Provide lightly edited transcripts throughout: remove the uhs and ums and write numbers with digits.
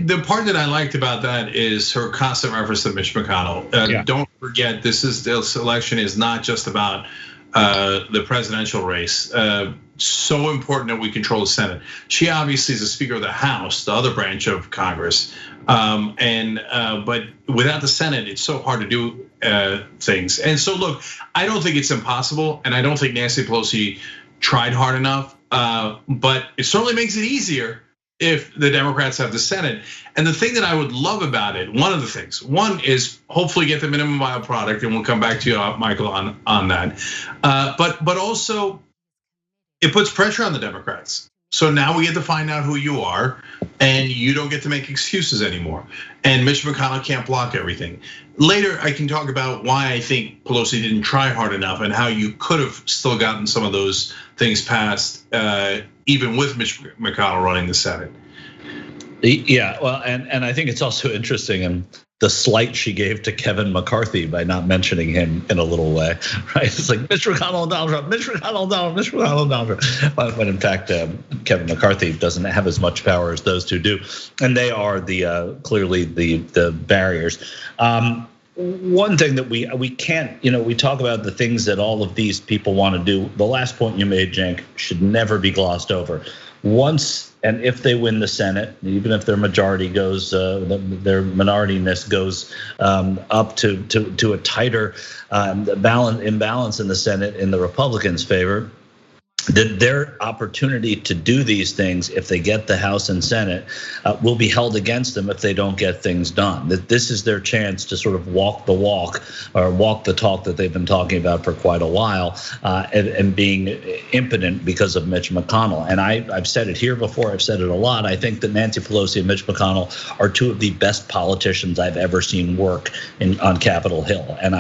The part that I liked about that is her constant reference to Mitch McConnell. Don't forget, this election is not just about the presidential race. So important that we control the Senate. She obviously is the Speaker of the House, the other branch of Congress. But without the Senate, it's so hard to do things. And so look, I don't think it's impossible, and I don't think Nancy Pelosi tried hard enough. But it certainly makes it easier if the Democrats have the Senate. And the thing that I would love about it, one of the things, one is hopefully get the minimum viable product, and we'll come back to you, Michael, on that. But also, it puts pressure on the Democrats. So now we get to find out who you are, and you don't get to make excuses anymore. And Mitch McConnell can't block everything. Later, I can talk about why I think Pelosi didn't try hard enough and how you could have still gotten some of those things passed, even with Mitch McConnell running the Senate. Yeah, well, and I think it's also interesting and the slight she gave to Kevin McCarthy by not mentioning him in a little way, right? It's like Mitch McConnell and Donald Trump, Mitch McConnell, Mitch McConnell, Donald Trump. But in fact, Kevin McCarthy doesn't have as much power as those two do, and they are the clearly the barriers. One thing that we can't, we talk about the things that all of these people want to do. The last point you made, Cenk, should never be glossed over. Once and if they win the Senate, even if their majority goes, their minorityness goes up to a tighter imbalance in the Senate in the Republicans' favor, that their opportunity to do these things, if they get the House and Senate, will be held against them if they don't get things done. That this is their chance to sort of walk the walk or walk the talk that they've been talking about for quite a while, and being impotent because of Mitch McConnell. And I've said it here before, I've said it a lot. I think that Nancy Pelosi and Mitch McConnell are two of the best politicians I've ever seen work on Capitol Hill. And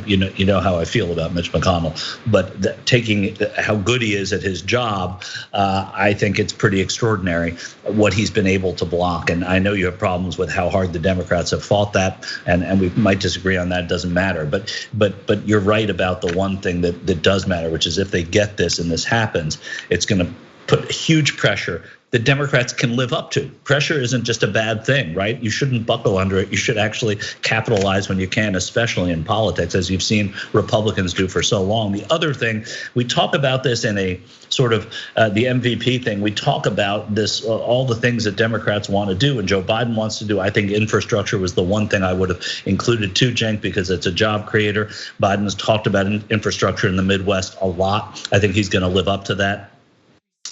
you know how I feel about Mitch McConnell, but taking how good he is at his job, I think it's pretty extraordinary what he's been able to block. And I know you have problems with how hard the Democrats have fought that, and we might disagree on that. It doesn't matter. But you're right about the one thing that does matter, which is if they get this and this happens, it's going to put huge pressure the Democrats can live up to. Pressure isn't just a bad thing, right? You shouldn't buckle under it. You should actually capitalize when you can, especially in politics, as you've seen Republicans do for so long. The other thing, we talk about this in a sort of the MVP thing. We talk about this, all the things that Democrats want to do and Joe Biden wants to do. I think infrastructure was the one thing I would have included too, Cenk, because it's a job creator. Biden's talked about infrastructure in the Midwest a lot. I think he's going to live up to that.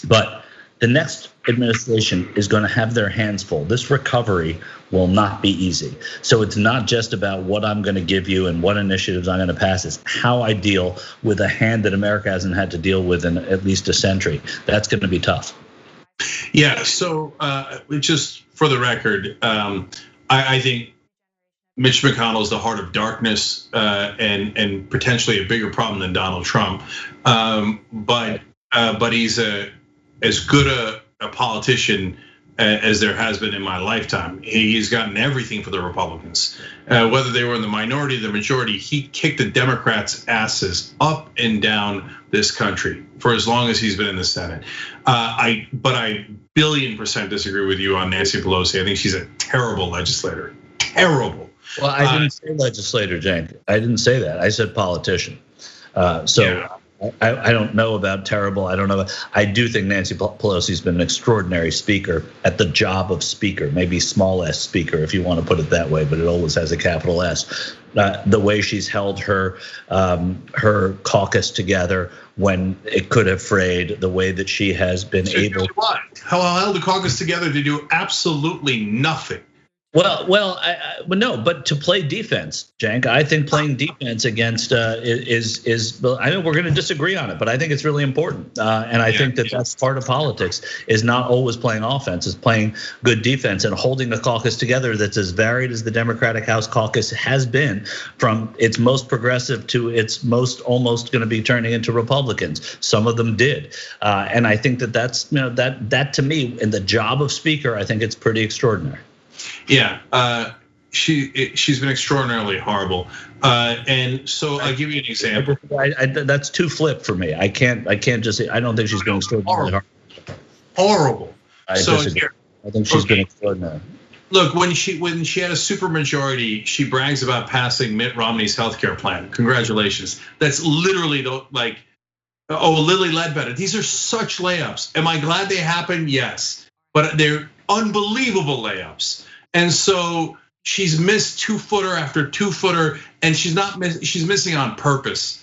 But the next administration is going to have their hands full. This recovery will not be easy. So it's not just about what I'm going to give you and what initiatives I'm going to pass. It's how I deal with a hand that America hasn't had to deal with in at least a century. That's going to be tough. Yeah, so just for the record, I think Mitch McConnell is the heart of darkness and potentially a bigger problem than Donald Trump. But he's as good a politician as there has been in my lifetime. He's gotten everything for the Republicans, whether they were in the minority or the majority. He kicked the Democrats' asses up and down this country for as long as he's been in the Senate. But I billion% disagree with you on Nancy Pelosi. I think she's a terrible legislator. Terrible. Well, I didn't say legislator, Cenk. I didn't say that. I said politician. Yeah. I don't know about terrible. I don't know. I do think Nancy Pelosi's been an extraordinary speaker at the job of speaker, maybe small s speaker if you want to put it that way, but it always has a capital S. The way she's held her caucus together when it could have frayed, the way that she has been able. How held the caucus together to do absolutely nothing. Well, no, but to play defense, Cenk, I think playing defense against is. I know we're going to disagree on it, but I think it's really important, and I think that's part of politics. Is not always playing offense, is playing good defense and holding a caucus together that's as varied as the Democratic House caucus has been, from its most progressive to its most almost going to be turning into Republicans. Some of them did, and I think that's that to me in the job of speaker, I think it's pretty extraordinary. Yeah, she's been extraordinarily horrible, and so I'll give you an example. That's too flip for me. I can't just say I don't think she's been extraordinarily horrible. I think she's been extraordinary. Look, when she had a supermajority, she brags about passing Mitt Romney's healthcare plan. Congratulations. That's literally like, oh, Lilly Ledbetter. These are such layups. Am I glad they happened? Yes, but they're unbelievable layups. And so she's missed 2-footer after 2-footer, and she's missing on purpose.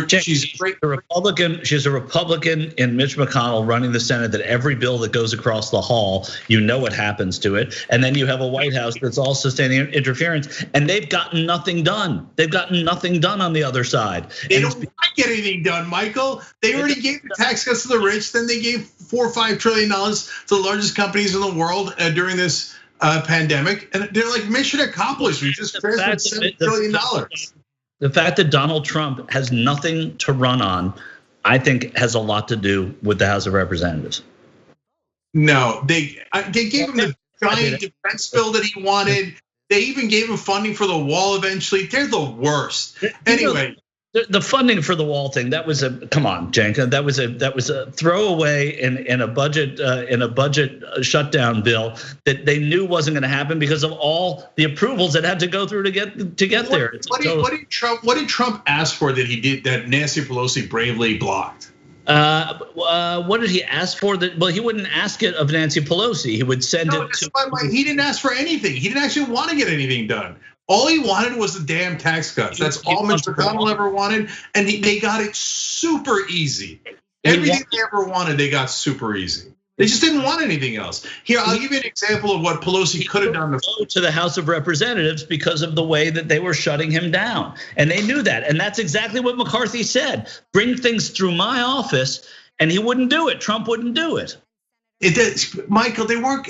She's a Republican. She's a Republican in Mitch McConnell running the Senate. That every bill that goes across the hall, you know what happens to it. And then you have a White House that's all sustaining interference, and they've gotten nothing done. They've gotten nothing done on the other side. They don't want to get anything done, Michael. They already gave the tax cuts to the rich. Then they gave $4 or $5 trillion to the largest companies in the world during this pandemic, and they're like, mission accomplished. We just transferred $7 billion. The fact that Donald Trump has nothing to run on, I think, has a lot to do with the House of Representatives. No, they gave him the giant defense bill that he wanted. They even gave him funding for the wall eventually. They're the worst. Anyway. The funding for the wall thing, that was come on, Cenk, that was a throwaway in a budget shutdown bill that they knew wasn't going to happen because of all the approvals that had to go through to get there. What did Trump ask for that Nancy Pelosi bravely blocked? What did he ask for? Well, he wouldn't ask it of Nancy Pelosi. He would send it to. He didn't ask for anything. He didn't actually want to get anything done. All he wanted was the damn tax cuts. That's all Mitch McConnell ever wanted, and they got it super easy. Everything they ever wanted, they got super easy. They just didn't want anything else. Here, I'll give you an example of what Pelosi could have done. To the House of Representatives because of the way that they were shutting him down, and they knew that, and that's exactly what McCarthy said. Bring things through my office, and he wouldn't do it. Trump wouldn't do it. Michael, they weren't.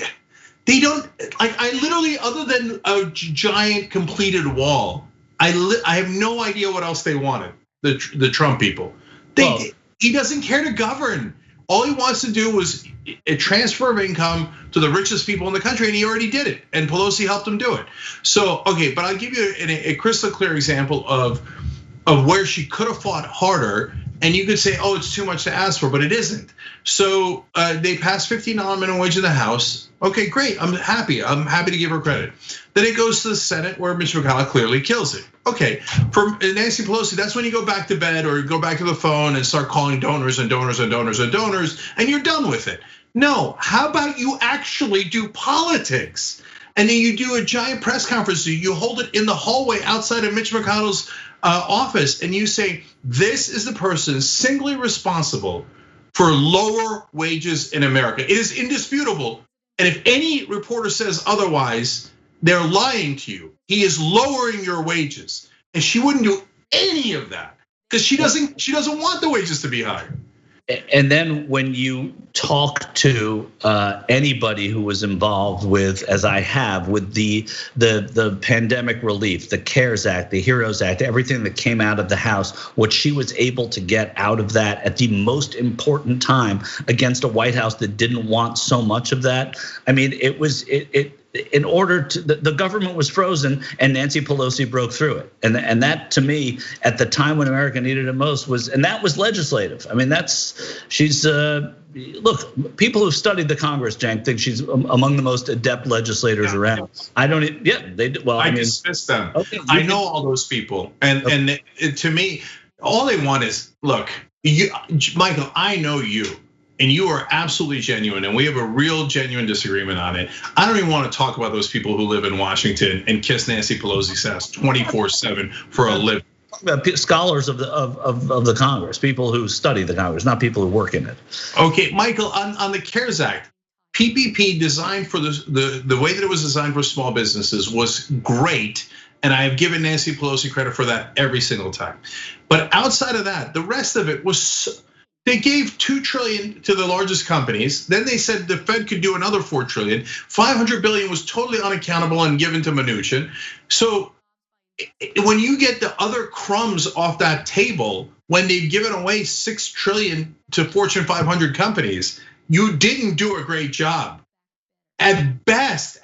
They don't. I literally, other than a giant completed wall, I have no idea what else they wanted. The Trump people. He doesn't care to govern. All he wants to do was a transfer of income to the richest people in the country, and he already did it. And Pelosi helped him do it. So okay, but I'll give you a crystal clear example of where she could have fought harder. And you could say, oh, it's too much to ask for, but it isn't. So they passed $15 minimum wage in the House. Okay, great. I'm happy to give her credit. Then it goes to the Senate where Mitch McConnell clearly kills it. Okay, for Nancy Pelosi, that's when you go back to bed or go back to the phone and start calling donors and donors and donors and donors, and you're done with it. No, how about you actually do politics? And then you do a giant press conference. You hold it in the hallway outside of Mitch McConnell's office, and you say, this is the person singly responsible for lower wages in America. It is indisputable. And if any reporter says otherwise, they're lying to you. He is lowering your wages. And she wouldn't do any of that because she doesn't want the wages to be higher. And then when you talk to anybody who was involved with, as I have, with the pandemic relief, the CARES Act, the HEROES Act, everything that came out of the House, what she was able to get out of that at the most important time against a White House that didn't want so much of that. I mean, it was in order to, the government was frozen and Nancy Pelosi broke through it. And that to me, at the time when America needed it most was legislative. I mean, she's, look, people who've studied the Congress, Cenk, think she's among the most adept legislators around. I don't, they do. Well, I dismiss them. Okay, I know all those people. And to me, all they want is, look, Michael, I know you. And you are absolutely genuine, and we have a real genuine disagreement on it. I don't even want to talk about those people who live in Washington and kiss Nancy Pelosi's ass 24/7 for a living. Scholars of the Congress, people who study the Congress, not people who work in it. Okay, Michael, on the CARES Act, PPP designed for the way that it was designed for small businesses was great. And I have given Nancy Pelosi credit for that every single time. But outside of that, the rest of it was. They gave $2 trillion to the largest companies. Then they said the Fed could do another $4 trillion. $500 billion was totally unaccountable and given to Mnuchin. So when you get the other crumbs off that table, when they've given away $6 trillion to Fortune 500 companies, you didn't do a great job. At best,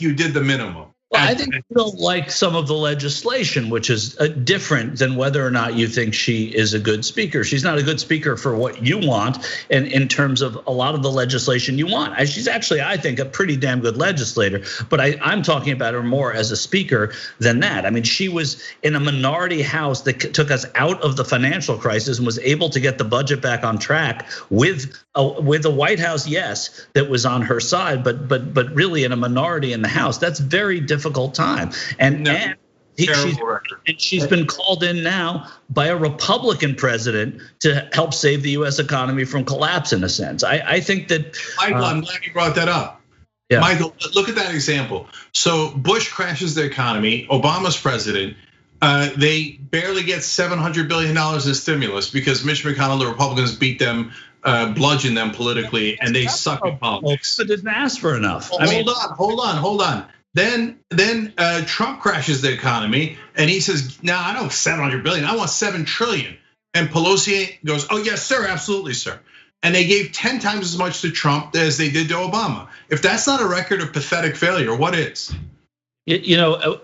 you did the minimum. Well, I think you don't like some of the legislation, which is different than whether or not you think she is a good speaker. She's not a good speaker for what you want, and in terms of a lot of the legislation you want. She's actually, I think, a pretty damn good legislator. But I'm talking about her more as a speaker than that. I mean, she was in a minority House that took us out of the financial crisis and was able to get the budget back on track with a White House, yes, that was on her side, but really in a minority in the House. That's very difficult time, and she's been called in now by a Republican president to help save the U.S. economy from collapse. In a sense, I think that. Michael, I'm glad you brought that up. Yeah. Michael, look at that example. So Bush crashes the economy. Obama's president. They barely get $700 billion in stimulus because Mitch McConnell, the Republicans, beat them, bludgeoned them politically, and they suck at politics. But didn't ask for enough. Hold on. Then Trump crashes the economy, and he says, "No, I don't want 700 billion. I want 7 trillion." And Pelosi goes, "Oh yes, sir, absolutely, sir." And they gave 10 times as much to Trump as they did to Obama. If that's not a record of pathetic failure, what is? You know,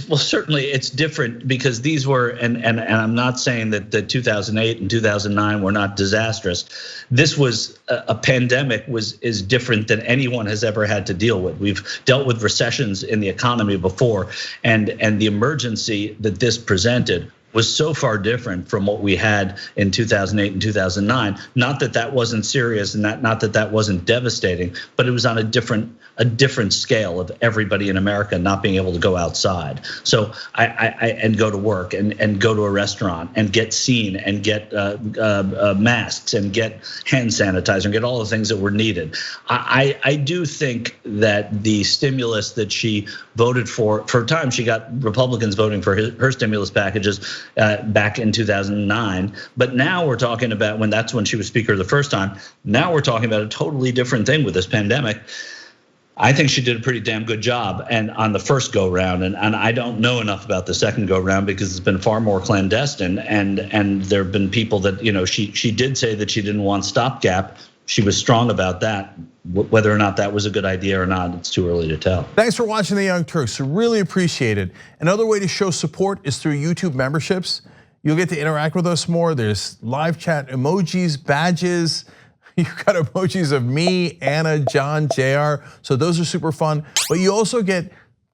well, certainly it's different because these were, and I'm not saying that the 2008 and 2009 were not disastrous. This was a pandemic is different than anyone has ever had to deal with. We've dealt with recessions in the economy before, and the emergency that this presented was so far different from what we had in 2008 and 2009. Not that that wasn't serious, and not that that wasn't devastating, but it was on a different scale of everybody in America not being able to go outside. So and go to work and go to a restaurant and get seen and get masks and get hand sanitizer and get all the things that were needed. I do think that the stimulus that she voted for a time, she got Republicans voting for her stimulus packages back in 2009. But now we're talking about when she was speaker the first time. Now we're talking about a totally different thing with this pandemic. I think she did a pretty damn good job, and on the first go round, and I don't know enough about the second go round because it's been far more clandestine, and there have been people that, you know, she did say that she didn't want stopgap. She was strong about that. Whether or not that was a good idea or not, it's too early to tell. Thanks for watching the Young Turks. We really appreciate it. Another way to show support is through YouTube memberships. You'll get to interact with us more. There's live chat emojis, badges. You've got emojis of me, Anna, John, JR. So those are super fun. But you also get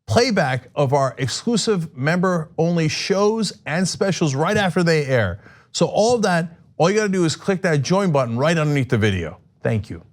playback of our exclusive member-only shows and specials right after they air. So all of that, all you gotta do is click that join button right underneath the video. Thank you.